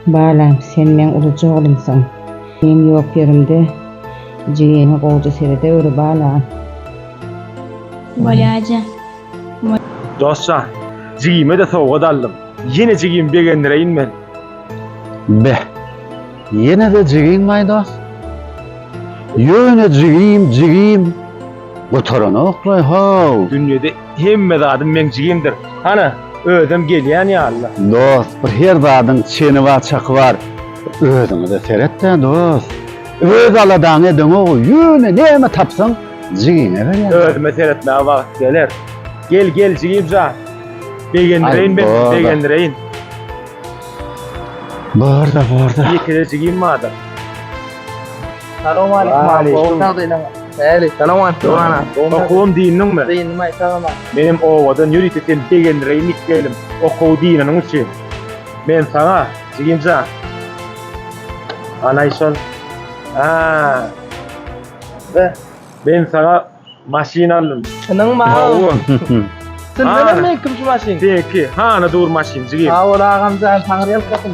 Balam, sen men uluca oğlumsan. Benim yok yerimde jigini gowja serede öre balam. Bolýaja. Dostlar, jigime de sowga daldım. Yine jigim begendireyin men. Be. Yine de jigin mayda. Yöne jigim. Oturana oklay hav. Dünyada hemme zadım men jigimdir. Hana, ödüm gelýän ya Allah. Dost, bir her zadın çeni var, çakı var. Özünü de seyretden dost. Öz aladan edin o, yöne neyme tapsan, jigine ver ya. Ödüme seyretmeye vakt gelir. Gel jigim za. Begendireyin Ay, ben, doğru. begendireyin. Burada. Yekide jigim madı. Assalamu alaikum. Assalamu alaikum. Okuwum dininin mi? Benim ovadan yürüyüp sen begendireyin ikkelim. Okuw dininin için. Ben sana jigim za. Anaysol. Ben sana maşin aldım. Senin ma. Sen Aa. neden mi kimçi maşin? Peki, hana dur maşin jigim. Ha ola gamza tanrıyal kapın.